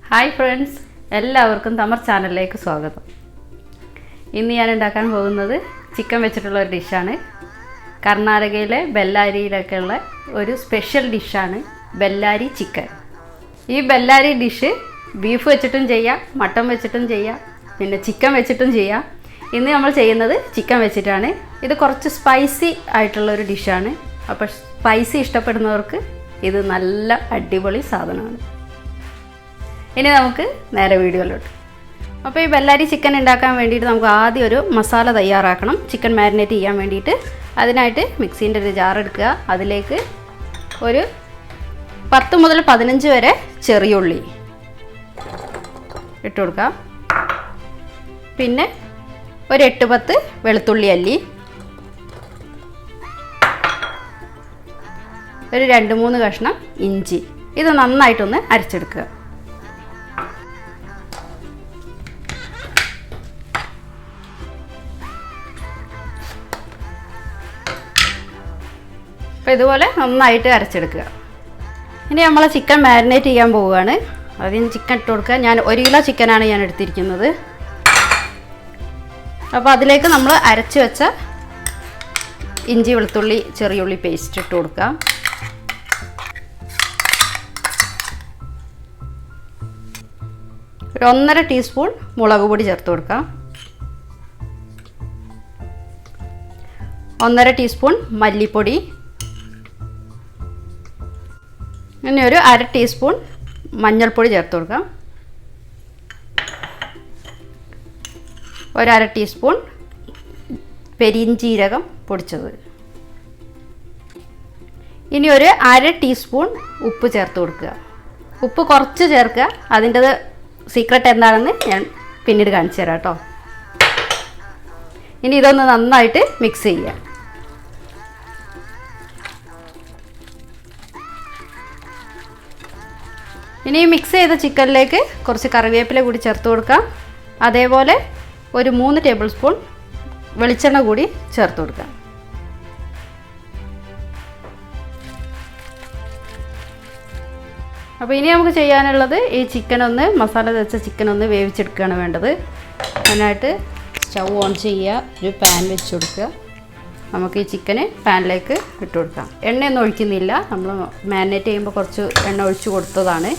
Hi friends, എല്ലാവർക്കും തമർ ചാനലിലേക്ക് സ്വാഗതം. ഇന്ന് ഞാൻ ഉണ്ടാക്കാൻ പോകുന്നത് ചിക്കൻ വെച്ചിട്ടുള്ള ഒരു ഡിഷാണ്. കർണാടകയിലെ ബെല്ലാരിയിലൊക്കെയുള്ള ഒരു സ്പെഷ്യൽ ഡിഷാണ് ബെല്ലാരി ചിക്കൻ. ഈ ബെല്ലാരി ഡിഷ് ബീഫ് വെച്ചിട്ടും ചെയ്യാം, മട്ടൻ വെച്ചിട്ടും ചെയ്യാം, പിന്നെ ചിക്കൻ വെച്ചിട്ടും ചെയ്യാം. ഇന്ന് നമ്മൾ ചെയ്യുന്നത് ചിക്കൻ വെച്ചിട്ടാണ്. ഇത് കുറച്ച് സ്പൈസി ആയിട്ടുള്ളൊരു ഡിഷാണ്. അപ്പോൾ സ്പൈസി ഇഷ്ടപ്പെടുന്നവർക്ക് ഇത് നല്ല അടിപൊളി സാധനമാണ്. ഇനി നമുക്ക് നേരെ വീഡിയോയിലോട്ട്. അപ്പോൾ ഈ ബെല്ലാരി ചിക്കൻ ഉണ്ടാക്കാൻ വേണ്ടിയിട്ട് നമുക്ക് ആദ്യം ഒരു മസാല തയ്യാറാക്കണം. ചിക്കൻ മാരിനേറ്റ് ചെയ്യാൻ വേണ്ടിയിട്ട് അതിനായിട്ട് മിക്സീൻ്റെ ഒരു ജാർ എടുക്കുക. അതിലേക്ക് ഒരു 10 മുതൽ 15 വരെ ചെറിയ ഉള്ളി ഇട്ട് കൊടുക്കാം. പിന്നെ ഒരു 8-10 വെളുത്തുള്ളി അല്ലി, ഒരു 2-3 കഷ്ണം ഇഞ്ചി. ഇത് നന്നായിട്ടൊന്ന് അരച്ചെടുക്കുക. അപ്പോൾ ഇതുപോലെ നന്നായിട്ട് അരച്ചെടുക്കുക. ഇനി നമ്മൾ ചിക്കൻ മാരിനേറ്റ് ചെയ്യാൻ പോവുകയാണ്. അതിന് ചിക്കൻ ഇട്ട് കൊടുക്കുക. ഞാൻ 1 കിലോ ചിക്കനാണ് ഞാൻ എടുത്തിരിക്കുന്നത്. അപ്പോൾ അതിലേക്ക് നമ്മൾ അരച്ച് വെച്ച ഇഞ്ചി വെളുത്തുള്ളി ചെറിയുള്ളി പേസ്റ്റ് ഇട്ട് കൊടുക്കാം. ഒരു 1.5 ടീസ്പൂൺ മുളക് പൊടി ചേർത്ത് കൊടുക്കാം. 1.5 ടീസ്പൂൺ മല്ലിപ്പൊടി, ഇനി ഒരു 1/2 ടീസ്പൂൺ മഞ്ഞൾപ്പൊടി ചേർത്ത് കൊടുക്കാം. ഒരു 1/2 ടീസ്പൂൺ പെരിഞ്ജീരകം പൊടിച്ചത്. ഇനി ഒരു 1/2 ടീസ്പൂൺ ഉപ്പ് ചേർത്ത് കൊടുക്കുക. ഉപ്പ് കുറച്ച് ചേർക്കുക. അതിൻ്റെത് സീക്രട്ട് എന്താണെന്ന് ഞാൻ പിന്നീട് കാണിച്ചു തരാം കേട്ടോ. ഇനി ഇതൊന്ന് നന്നായിട്ട് മിക്സ് ചെയ്യുക. ഇനി മിക്സ് ചെയ്ത ചിക്കനിലേക്ക് കുറച്ച് കറിവേപ്പില കൂടി ചേർത്ത് കൊടുക്കാം. അതേപോലെ ഒരു 3 ടേബിൾ സ്പൂൺ വെളിച്ചെണ്ണ കൂടി ചേർത്ത് കൊടുക്കാം. അപ്പോൾ ഇനി നമുക്ക് ചെയ്യാനുള്ളത് ഈ ചിക്കനൊന്ന് മസാല തേച്ച ചിക്കനൊന്ന് വേവിച്ചെടുക്കുകയാണ് വേണ്ടത്. അതിനായിട്ട് സ്റ്റൗ ഓൺ ചെയ്യുക. ഒരു പാൻ വെച്ച് കൊടുക്കുക. നമുക്ക് ഈ ചിക്കന് പാനിലേക്ക് ഇട്ട് കൊടുക്കാം. എണ്ണയൊന്നും ഒഴിക്കുന്നില്ല. നമ്മൾ മാരിനേറ്റ് ചെയ്യുമ്പോൾ കുറച്ച് എണ്ണ ഒഴിച്ച് കൊടുത്തതാണ്.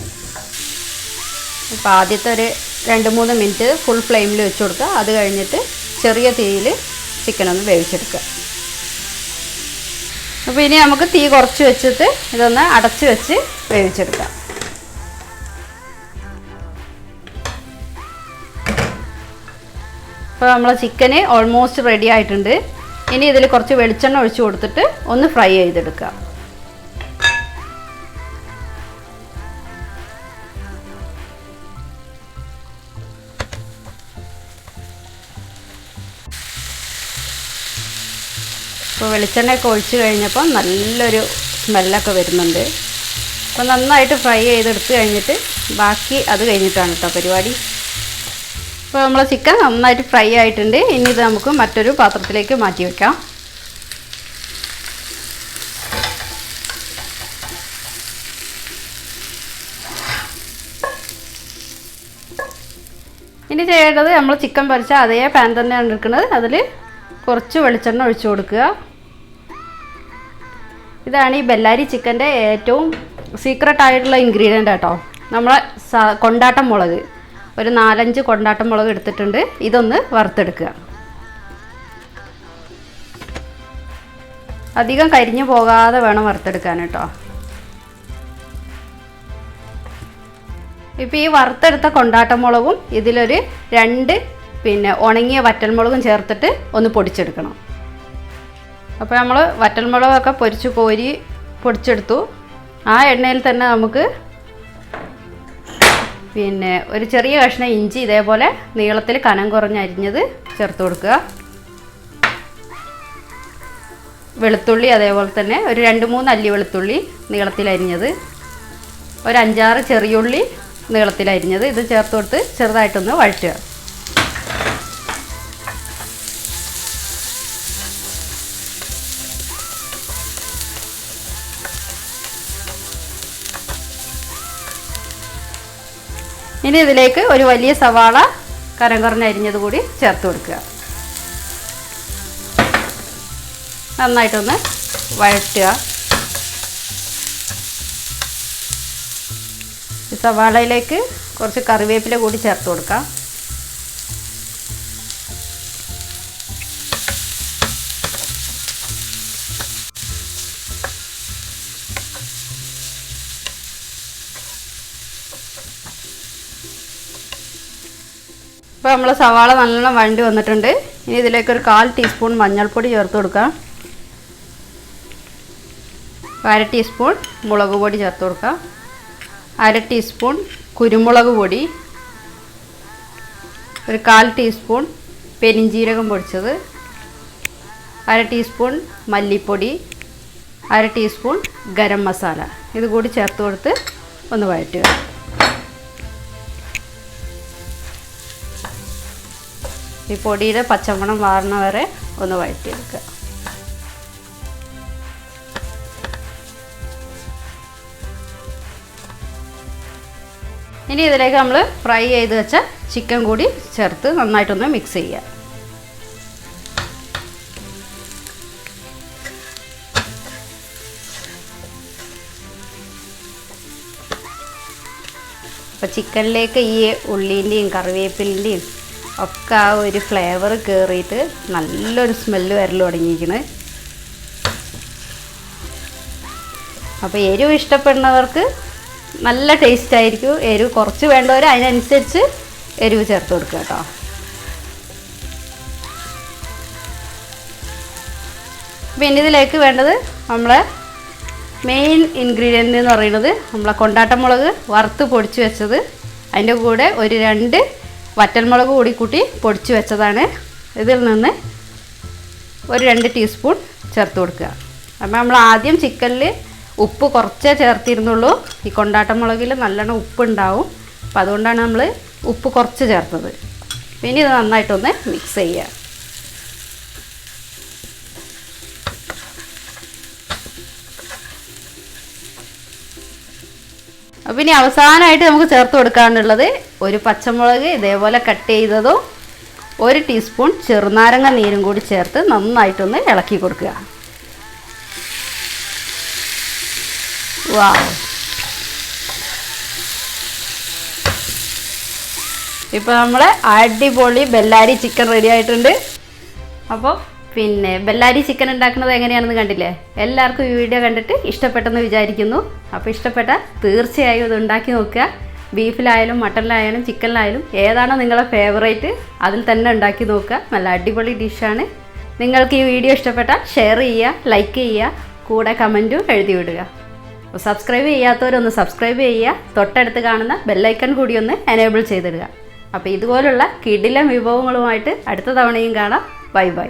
ഇപ്പോൾ ആദ്യത്തെ ഒരു 2-3 മിനിറ്റ് ഫുൾ ഫ്ലെയിമിൽ വെച്ച് കൊടുക്കുക. അത് കഴിഞ്ഞിട്ട് ചെറിയ തീയിൽ ചിക്കനൊന്ന് വേവിച്ചെടുക്കുക. അപ്പോൾ ഇനി നമുക്ക് തീ കുറച്ച് വെച്ചിട്ട് ഇതൊന്ന് അടച്ച് വെച്ച് വേവിച്ചെടുക്കാം. അപ്പോൾ നമ്മളെ ചിക്കന് ഓൾമോസ്റ്റ് റെഡി ആയിട്ടുണ്ട്. ഇനി ഇതിൽ കുറച്ച് വെളിച്ചെണ്ണ ഒഴിച്ച് കൊടുത്തിട്ട് ഒന്ന് ഫ്രൈ ചെയ്തെടുക്കുക. ഇപ്പോൾ വെളിച്ചെണ്ണയൊക്കെ ഒഴിച്ച് കഴിഞ്ഞപ്പോൾ നല്ലൊരു സ്മെല്ലൊക്കെ വരുന്നുണ്ട്. അപ്പോൾ നന്നായിട്ട് ഫ്രൈ ചെയ്തെടുത്ത് കഴിഞ്ഞിട്ട് ബാക്കി അത് കഴിഞ്ഞിട്ടാണ് കേട്ടോ പരിപാടി. അപ്പോൾ നമ്മൾ ചിക്കൻ നന്നായിട്ട് ഫ്രൈ ആയിട്ടുണ്ട്. ഇനി ഇത് നമുക്ക് മറ്റൊരു പാത്രത്തിലേക്ക് മാറ്റി വയ്ക്കാം. ഇനി ചെയ്യേണ്ടത് നമ്മൾ ചിക്കൻ പൊരിച്ച അതേ പാൻ തന്നെയാണ് എടുക്കുന്നത്. അതിൽ കുറച്ച് വെളിച്ചെണ്ണ ഒഴിച്ച് കൊടുക്കുക. ഇതാണ് ഈ ബെല്ലാരി ചിക്കൻ്റെ ഏറ്റവും സീക്രട്ട് ആയിട്ടുള്ള ഇൻഗ്രീഡിയൻ്റ് കേട്ടോ. നമ്മളെ കൊണ്ടാട്ടം മുളക് ഒരു 4-5 കൊണ്ടാട്ടം മുളക് എടുത്തിട്ടുണ്ട്. ഇതൊന്ന് വറുത്തെടുക്കുക. അധികം കരിഞ്ഞു പോകാതെ വേണം വറുത്തെടുക്കാൻ കേട്ടോ. ഇപ്പോൾ ഈ വറുത്തെടുത്ത കൊണ്ടാട്ടം മുളകും ഇതിലൊരു 2 ഉണങ്ങിയ വറ്റൽമുളകും ചേർത്തിട്ട് ഒന്ന് പൊടിച്ചെടുക്കണം. അപ്പോൾ നമ്മൾ വറ്റൽമുളകൊക്കെ പൊരിച്ച് കോരി പൊടിച്ചെടുത്തു. ആ എണ്ണയിൽ തന്നെ നമുക്ക് ഒരു ചെറിയ കഷ്ണം ഇഞ്ചി ഇതേപോലെ നീളത്തിൽ കനം കുറഞ്ഞ് അരിഞ്ഞത് ചേർത്ത് കൊടുക്കുക. വെളുത്തുള്ളി അതേപോലെ തന്നെ ഒരു 2-3 അല്ലി വെളുത്തുള്ളി നീളത്തിൽ അരിഞ്ഞത്, ഒരു 5-6 ചെറിയുള്ളി നീളത്തിൽ അരിഞ്ഞത് ഇത് ചേർത്ത് കൊടുത്ത് ചെറുതായിട്ടൊന്ന് വഴറ്റുക. ഇനി ഇതിലേക്ക് ഒരു വലിയ സവാള കനം കുറഞ്ഞരിഞ്ഞത് കൂടി ചേർത്ത് കൊടുക്കുക. നന്നായിട്ടൊന്ന് വഴറ്റുക. ഈ സവാളയിലേക്ക് കുറച്ച് കറിവേപ്പില കൂടി ചേർത്ത് കൊടുക്കാം. ഇപ്പോൾ നമ്മൾ സവാള നല്ലോണം വഴണ്ടി വന്നിട്ടുണ്ട്. ഇനി ഇതിലേക്ക് ഒരു 1/4 ടീസ്പൂൺ മഞ്ഞൾപ്പൊടി ചേർത്ത് കൊടുക്കാം. 1/2 ടീസ്പൂൺ മുളക് പൊടി ചേർത്ത് കൊടുക്കാം. 1/2 ടീസ്പൂൺ കുരുമുളക് പൊടി, ഒരു 1/4 ടീസ്പൂൺ പെരിഞ്ജീരകം പൊടിച്ചത്, 1/2 ടീസ്പൂൺ മല്ലിപ്പൊടി, 1/2 ടീസ്പൂൺ ഗരം മസാല ഇത് കൂടി ചേർത്ത് കൊടുത്ത് ഒന്ന് വഴറ്റുക. ഈ പൊടിയുടെ പച്ചമണം മാറുന്ന വരെ ഒന്ന് വഴറ്റിയെടുക്കുക. ഇനി ഇതിലേക്ക് നമ്മൾ ഫ്രൈ ചെയ്ത് വെച്ച ചിക്കൻ കൂടി ചേർത്ത് നന്നായിട്ടൊന്ന് മിക്സ് ചെയ്യുക. അപ്പോൾ ചിക്കനിലേക്ക് ഈ ഉള്ളിൻ്റെയും കറിവേപ്പിലിൻ്റെയും ഒക്കെ ആ ഒരു ഫ്ലേവർ കയറിയിട്ട് നല്ലൊരു സ്മെല്ല് വരൽ തുടങ്ങിയിരിക്കുന്നത്. അപ്പോൾ എരിവ് ഇഷ്ടപ്പെടുന്നവർക്ക് നല്ല ടേസ്റ്റ് ആയിരിക്കും. എരിവ് കുറച്ച് വേണ്ടവർ അതിനനുസരിച്ച് എരിവ് ചേർത്ത് കൊടുക്കുക കേട്ടോ. പിന്നെ ഇതിലേക്ക് വേണ്ടത് നമ്മളെ മെയിൻ ഇൻഗ്രീഡിയൻ്റ് എന്ന് പറയുന്നത് നമ്മളെ കൊണ്ടാട്ടം മുളക് വറുത്ത് പൊടിച്ച് വെച്ചത്, അതിൻ്റെ കൂടെ ഒരു 2 വറ്റൽമുളക് കൂടി കൂട്ടി പൊടിച്ച് വെച്ചതാണ്. ഇതിൽ നിന്ന് ഒരു 2 ടീസ്പൂൺ ചേർത്ത് കൊടുക്കുക. അപ്പോൾ നമ്മൾ ആദ്യം ചിക്കനിൽ ഉപ്പ് കുറച്ചേ ചേർത്തിരുന്നുള്ളൂ. ഈ കൊണ്ടാട്ടം മുളകിൽ നല്ലോണം ഉപ്പുണ്ടാവും. അപ്പോൾ അതുകൊണ്ടാണ് നമ്മൾ ഉപ്പ് കുറച്ച് ചേർത്തത്. പിന്നെ ഇത് നന്നായിട്ടൊന്ന് മിക്സ് ചെയ്യുക. അപ്പോൾ ഇനി അവസാനമായിട്ട് നമുക്ക് ചേർത്ത് കൊടുക്കാനുള്ളത് ഒരു പച്ചമുളക് ഇതേപോലെ കട്ട് ചെയ്തതോ 1 ടീസ്പൂൺ ചെറുനാരങ്ങ നീരും കൂടി ചേർത്ത് നന്നായിട്ടൊന്ന് ഇളക്കി കൊടുക്കുക. വാവ്, ഇപ്പോൾ നമ്മളെ അടിപൊളി ബെല്ലാരി ചിക്കൻ റെഡി ആയിട്ടുണ്ട്. അപ്പോൾ പിന്നെ ബെല്ലാരി ചിക്കൻ ഉണ്ടാക്കുന്നത് എങ്ങനെയാണെന്ന് കണ്ടില്ലേ? എല്ലാവർക്കും ഈ വീഡിയോ കണ്ടിട്ട് ഇഷ്ടപ്പെട്ടെന്ന് വിചാരിക്കുന്നു. അപ്പോൾ ഇഷ്ടപ്പെട്ടാൽ തീർച്ചയായും ഇത് ഉണ്ടാക്കി നോക്കുക. ബീഫിലായാലും മട്ടനിലായാലും ചിക്കനിലായാലും ഏതാണോ നിങ്ങളുടെ ഫേവറേറ്റ് അതിൽ തന്നെ ഉണ്ടാക്കി നോക്കുക. നല്ല അടിപൊളി ഡിഷാണ്. നിങ്ങൾക്ക് ഈ വീഡിയോ ഇഷ്ടപ്പെട്ടാൽ ഷെയർ ചെയ്യുക, ലൈക്ക് ചെയ്യുക, കൂടെ കമൻറ്റും എഴുതി വിടുക. അപ്പോൾ സബ്സ്ക്രൈബ് ചെയ്യാത്തവരൊന്ന് സബ്സ്ക്രൈബ് ചെയ്യുക. തൊട്ടടുത്ത് കാണുന്ന ബെല്ലൈക്കൺ കൂടി ഒന്ന് എനേബിൾ ചെയ്തിടുക. അപ്പോൾ ഇതുപോലുള്ള കിടിലൻ വിഭവങ്ങളുമായിട്ട് അടുത്ത തവണയും കാണാം. Bye bye.